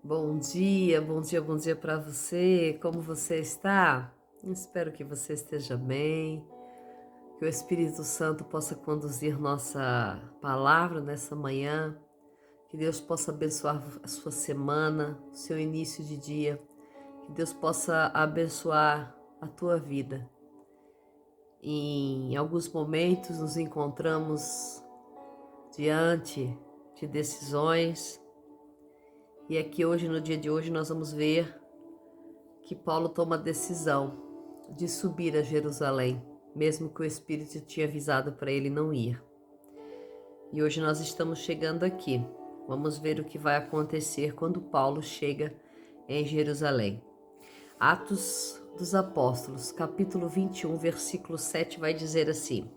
Bom dia, bom dia, bom dia para você. Como você está? Espero que você esteja bem, que o Espírito Santo possa conduzir nossa palavra nessa manhã, que Deus possa abençoar a sua semana, o seu início de dia, que Deus possa abençoar a tua vida. Em alguns momentos nos encontramos diante de decisões e aqui hoje, no dia de hoje, nós vamos ver que Paulo toma a decisão de subir a Jerusalém, mesmo que o Espírito tinha avisado para ele não ir. E hoje nós estamos chegando aqui. Vamos ver o que vai acontecer quando Paulo chega em Jerusalém. Atos dos Apóstolos, capítulo 21, versículo 7, vai dizer assim: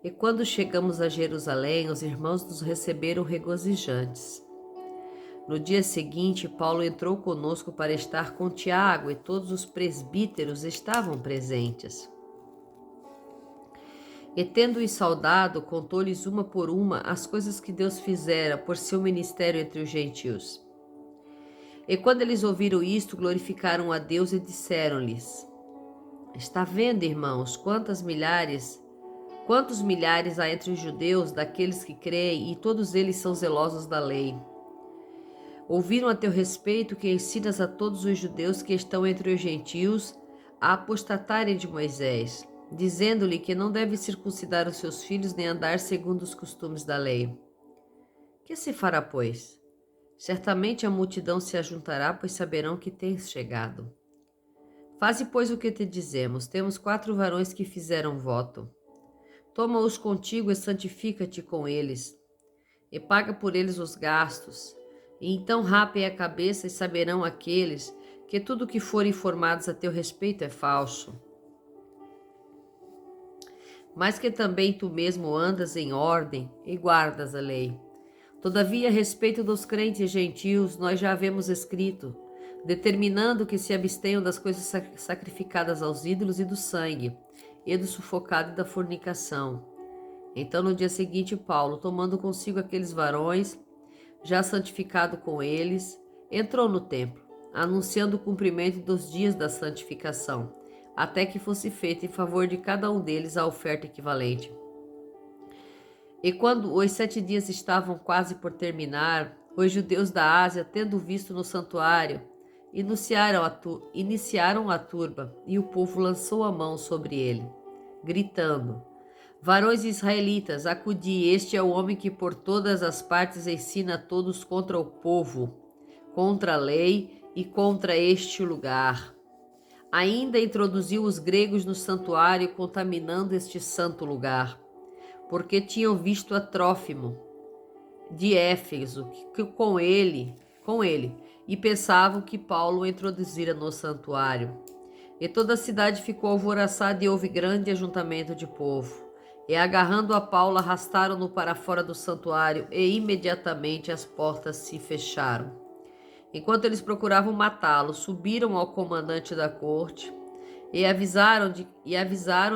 E quando chegamos a Jerusalém, os irmãos nos receberam regozijantes. No dia seguinte, Paulo entrou conosco para estar com Tiago e todos os presbíteros estavam presentes. E tendo-os saudado, contou-lhes uma por uma as coisas que Deus fizera por seu ministério entre os gentios. E quando eles ouviram isto, glorificaram a Deus e disseram-lhes: Está vendo, irmãos, quantos milhares há entre os judeus, daqueles que creem, e todos eles são zelosos da lei. Ouviram a teu respeito que ensinas a todos os judeus que estão entre os gentios a apostatarem de Moisés, dizendo-lhe que não deve circuncidar os seus filhos nem andar segundo os costumes da lei. Que se fará, pois? Certamente a multidão se ajuntará, pois saberão que tens chegado. Faze, pois, o que te dizemos. Temos 4 varões que fizeram voto. Toma-os contigo e santifica-te com eles, e paga por eles os gastos. E então rapem a cabeça e saberão aqueles que tudo o que forem informados a teu respeito é falso. Mas que também tu mesmo andas em ordem e guardas a lei. Todavia, a respeito dos crentes gentios, nós já havemos escrito, determinando que se abstenham das coisas sacrificadas aos ídolos e do sangue, e do sufocado e da fornicação. Então, no dia seguinte, Paulo, tomando consigo aqueles varões, já santificado com eles, entrou no templo, anunciando o cumprimento dos dias da santificação, até que fosse feita em favor de cada um deles a oferta equivalente. E quando os 7 dias estavam quase por terminar, os judeus da Ásia, tendo visto no santuário, iniciaram a turba, e o povo lançou a mão sobre ele, gritando: Varões israelitas, acudi, este é o homem que por todas as partes ensina a todos contra o povo, contra a lei e contra este lugar. Ainda introduziu os gregos no santuário, contaminando este santo lugar, porque tinham visto a Trófimo de Éfeso com ele, e pensavam que Paulo o introduzira no santuário. E toda a cidade ficou alvoroçada e houve grande ajuntamento de povo. E agarrando a Paulo, arrastaram-no para fora do santuário, e imediatamente as portas se fecharam. Enquanto eles procuravam matá-lo, subiram ao comandante da corte e avisaram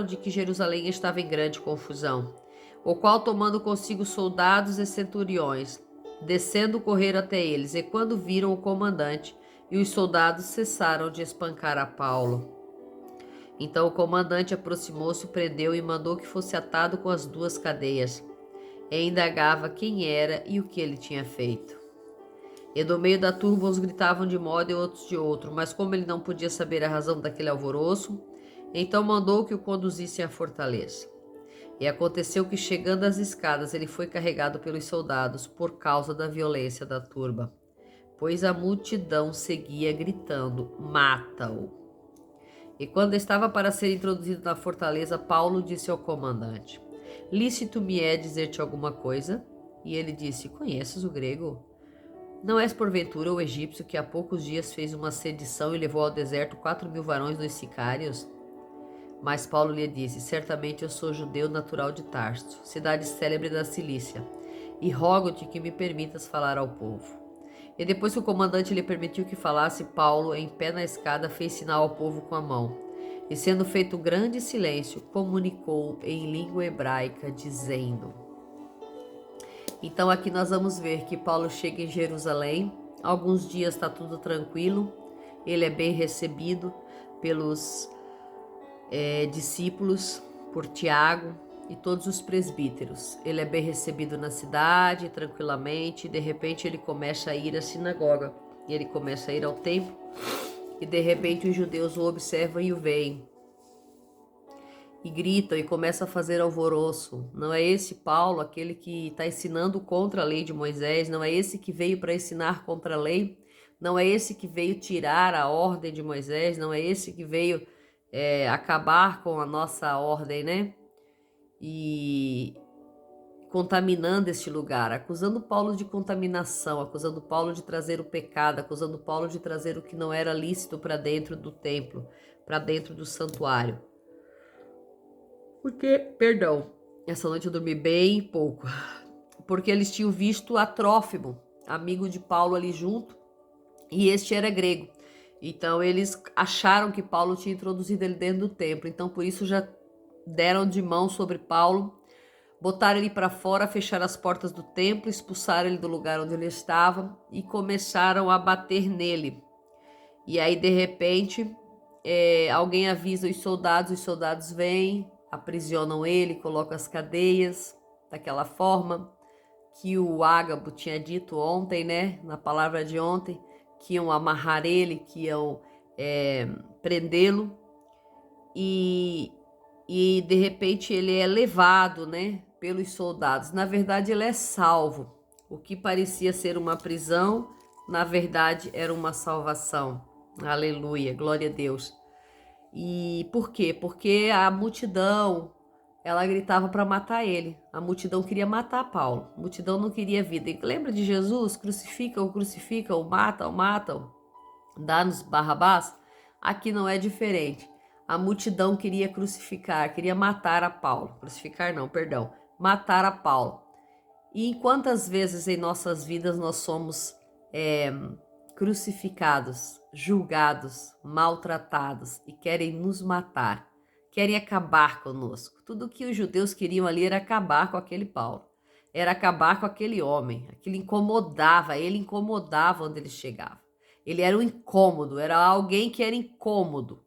de que Jerusalém estava em grande confusão, o qual, tomando consigo soldados e centuriões, descendo correram até eles, e quando viram o comandante e os soldados, cessaram de espancar a Paulo. Então o comandante aproximou-se, prendeu e mandou que fosse atado com as 2 cadeias. E indagava quem era e o que ele tinha feito. E do meio da turba uns gritavam de modo e outros de outro, mas como ele não podia saber a razão daquele alvoroço, então mandou que o conduzissem à fortaleza. E aconteceu que, chegando às escadas, ele foi carregado pelos soldados por causa da violência da turba, pois a multidão seguia gritando: mata-o! E quando estava para ser introduzido na fortaleza, Paulo disse ao comandante: lícito me é dizer-te alguma coisa? E ele disse: conheces o grego? Não és porventura o egípcio que há poucos dias fez uma sedição e levou ao deserto 4.000 varões dos sicários? Mas Paulo lhe disse: certamente eu sou judeu natural de Tarso, cidade célebre da Cilícia, e rogo-te que me permitas falar ao povo. E depois que o comandante lhe permitiu que falasse, Paulo, em pé na escada, fez sinal ao povo com a mão. E sendo feito um grande silêncio, comunicou em língua hebraica, dizendo... Então aqui nós vamos ver que Paulo chega em Jerusalém, Alguns dias está tudo tranquilo, ele é bem recebido pelos discípulos, por Tiago e todos os presbíteros. Ele é bem recebido na cidade, tranquilamente, e de repente ele começa a ir à sinagoga, ele começa a ir ao templo, e de repente os judeus o observam e o veem, e gritam e começam a fazer alvoroço. Não é esse Paulo, aquele que está ensinando contra a lei de Moisés? Não é esse que veio para ensinar contra a lei? Não é esse que veio tirar a ordem de Moisés? Não é esse que veio acabar com a nossa ordem, né? E contaminando este lugar, acusando Paulo de contaminação, acusando Paulo de trazer o pecado, acusando Paulo de trazer o que não era lícito para dentro do templo, para dentro do santuário. Essa noite eu dormi bem pouco, porque eles tinham visto a Trófimo, amigo de Paulo ali junto, e este era grego. Então eles acharam que Paulo tinha introduzido ele dentro do templo, então por isso já deram de mão sobre Paulo, botaram ele para fora, fecharam as portas do templo, expulsaram ele do lugar onde ele estava e começaram a bater nele. E aí de repente alguém avisa os soldados vêm, aprisionam ele, colocam as cadeias, daquela forma que o Ágabo tinha dito ontem, né, na palavra de ontem, que iam amarrar ele, que iam prendê-lo, e de repente ele é levado, né, pelos soldados. Na verdade ele é salvo. O que parecia ser uma prisão, na verdade era uma salvação. Aleluia, glória a Deus. E por quê? Porque a multidão, ela gritava para matar ele. A multidão queria matar Paulo. A multidão não queria vida. E lembra de Jesus? Crucificam, matam. Dá-nos Barrabás? Aqui não é diferente. A multidão queria crucificar, queria matar a Paulo. Crucificar não, perdão. Matar a Paulo. E em quantas vezes em nossas vidas nós somos crucificados, julgados, maltratados e querem nos matar, querem acabar conosco. Tudo que os judeus queriam ali era acabar com aquele Paulo, era acabar com aquele homem. Aquilo incomodava, ele incomodava onde ele chegava. Ele era um incômodo, era alguém que era incômodo.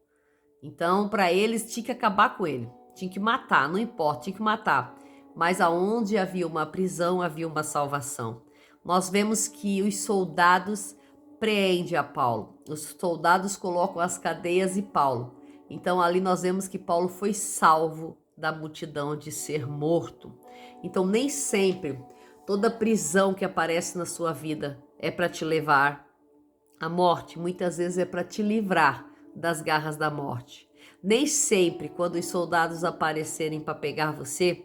Então, para eles, tinha que acabar com ele, tinha que matar, não importa, tinha que matar. Mas aonde havia uma prisão, havia uma salvação. Nós vemos que os soldados preendem a Paulo. Os soldados colocam as cadeias e Paulo. Então ali nós vemos que Paulo foi salvo da multidão de ser morto. Então nem sempre toda prisão que aparece na sua vida é para te levar à morte. Muitas vezes é para te livrar das garras da morte. Nem sempre quando os soldados aparecerem para pegar você,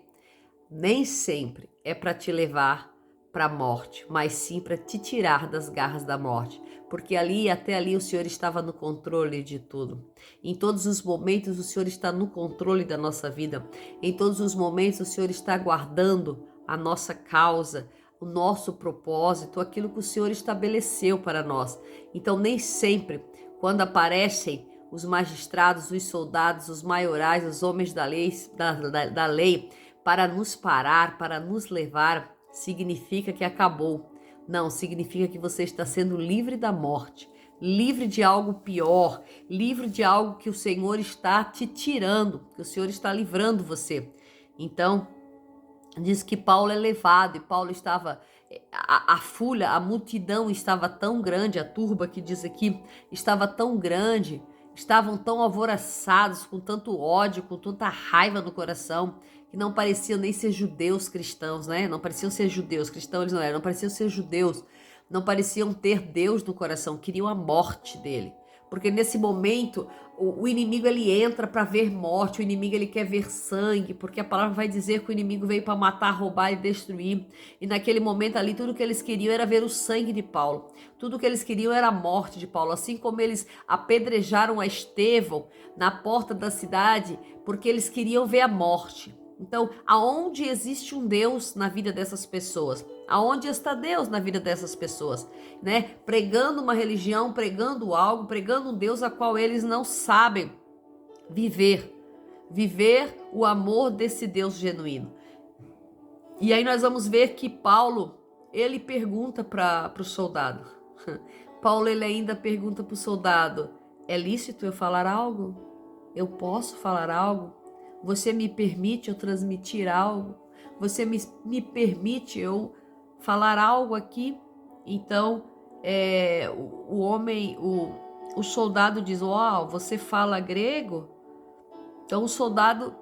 nem sempre é para te levar para a morte, mas sim para te tirar das garras da morte, porque até ali o Senhor estava no controle de tudo. Em todos os momentos o Senhor está no controle da nossa vida. Em todos os momentos o Senhor está guardando a nossa causa, o nosso propósito, aquilo que o Senhor estabeleceu para nós. Então nem sempre quando aparecem os magistrados, os soldados, os maiorais, os homens da lei para nos parar, para nos levar, significa que acabou. Não, significa que você está sendo livre da morte, livre de algo pior, livre de algo que o Senhor está te tirando, que o Senhor está livrando você. Então, diz que Paulo é levado e Paulo estava, a multidão estava tão grande, a turba que diz aqui, estava tão grande, estavam tão alvoroçados, com tanto ódio, com tanta raiva no coração, que não pareciam nem ser judeus cristãos, né? Não pareciam ser judeus, cristãos eles não eram, não pareciam ser judeus, não pareciam ter Deus no coração, queriam a morte dele. Porque nesse momento o inimigo ele entra para ver morte, o inimigo ele quer ver sangue, porque a palavra vai dizer que o inimigo veio para matar, roubar e destruir. E naquele momento ali tudo que eles queriam era ver o sangue de Paulo. Tudo que eles queriam era a morte de Paulo, assim como eles apedrejaram a Estevão na porta da cidade, porque eles queriam ver a morte. Então, aonde existe um Deus na vida dessas pessoas? Aonde está Deus na vida dessas pessoas? Né? Pregando uma religião, pregando algo, pregando um Deus a qual eles não sabem viver. Viver o amor desse Deus genuíno. E aí nós vamos ver que Paulo, ele pergunta para o soldado: Paulo ele ainda pergunta para o soldado: é lícito eu falar algo? Eu posso falar algo? Você me permite eu transmitir algo? Você me permite eu falar algo aqui? Então, o homem, o soldado diz: uau, você fala grego? Então o soldado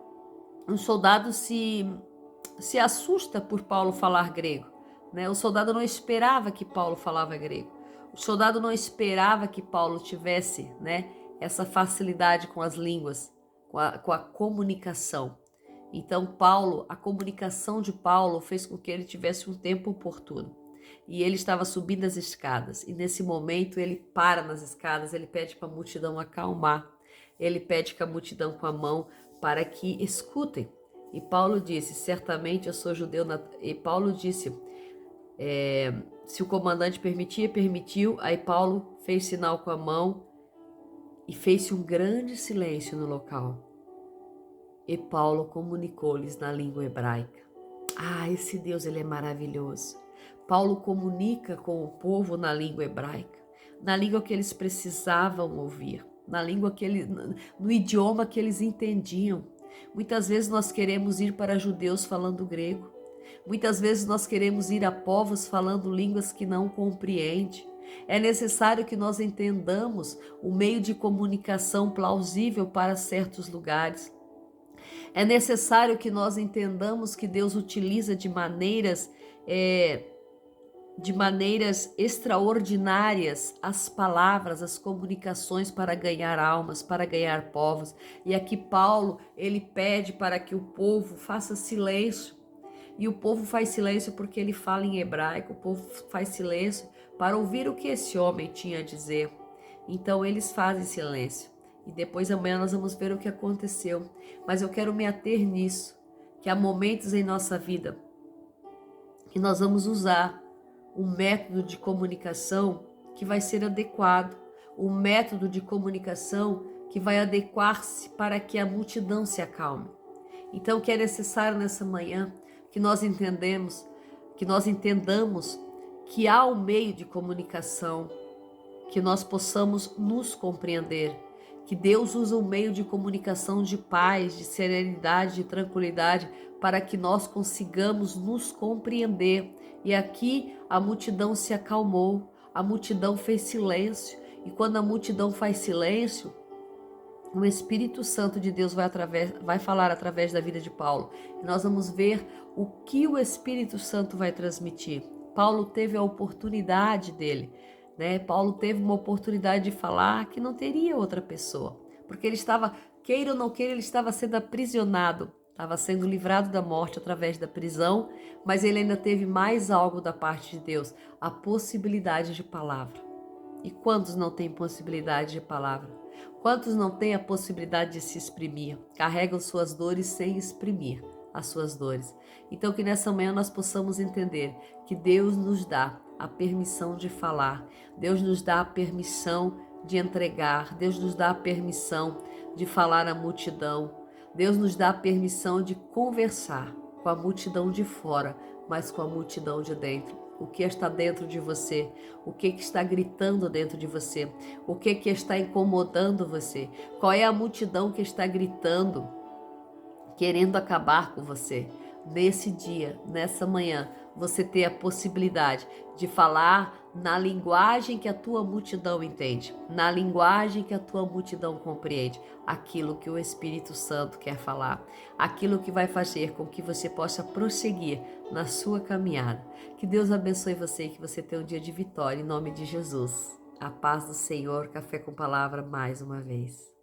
se assusta por Paulo falar grego, né? O soldado não esperava que Paulo falava grego. O soldado não esperava que Paulo tivesse, né, essa facilidade com as línguas, com a comunicação. Então a comunicação de Paulo fez com que ele tivesse um tempo oportuno. E ele estava subindo as escadas. E nesse momento ele para nas escadas, ele pede para a multidão acalmar. Ele pede que a multidão com a mão para que escutem. E Paulo disse: certamente eu sou judeu. E Paulo disse: se o comandante permitia, permitiu. Aí Paulo fez sinal com a mão e fez-se um grande silêncio no local. E Paulo comunicou-lhes na língua hebraica. Ah, esse Deus, ele é maravilhoso. Paulo comunica com o povo na língua hebraica, na língua que eles precisavam ouvir, na língua no idioma que eles entendiam. Muitas vezes nós queremos ir para judeus falando grego. Muitas vezes nós queremos ir a povos falando línguas que não compreende. É necessário que nós entendamos o meio de comunicação plausível para certos lugares. É necessário que nós entendamos que Deus utiliza de maneiras extraordinárias as palavras, as comunicações para ganhar almas, para ganhar povos. E aqui Paulo, ele pede para que o povo faça silêncio. E o povo faz silêncio porque ele fala em hebraico, o povo faz silêncio para ouvir o que esse homem tinha a dizer. Então eles fazem silêncio. E depois amanhã nós vamos ver o que aconteceu. Mas eu quero me ater nisso, que há momentos em nossa vida que nós vamos usar um método de comunicação que vai ser adequado, um método de comunicação que vai adequar-se para que a multidão se acalme. Então, o que é necessário nessa manhã que nós entendamos que há um meio de comunicação, que nós possamos nos compreender, que Deus usa um meio de comunicação de paz, de serenidade, de tranquilidade, para que nós consigamos nos compreender. E aqui a multidão se acalmou, a multidão fez silêncio, e quando a multidão faz silêncio, o Espírito Santo de Deus vai falar através da vida de Paulo. E nós vamos ver o que o Espírito Santo vai transmitir. Paulo teve a oportunidade dele, né? Paulo teve uma oportunidade de falar que não teria outra pessoa, porque ele estava, queira ou não queira, ele estava sendo aprisionado, estava sendo livrado da morte através da prisão, mas ele ainda teve mais algo da parte de Deus, a possibilidade de palavra. E quantos não têm possibilidade de palavra? Quantos não têm a possibilidade de se exprimir? Carregam suas dores sem exprimir as suas dores. Então que nessa manhã nós possamos entender que Deus nos dá a permissão de falar, Deus nos dá a permissão de entregar, Deus nos dá a permissão de falar à multidão, Deus nos dá a permissão de conversar com a multidão de fora, mas com a multidão de dentro. O que está dentro de você, o que está gritando dentro de você, o que está incomodando você, qual é a multidão que está gritando, querendo acabar com você. Nesse dia, nessa manhã, você ter a possibilidade de falar na linguagem que a tua multidão entende, na linguagem que a tua multidão compreende, aquilo que o Espírito Santo quer falar, aquilo que vai fazer com que você possa prosseguir na sua caminhada. Que Deus abençoe você e que você tenha um dia de vitória, em nome de Jesus. A paz do Senhor, Café com Palavra, mais uma vez.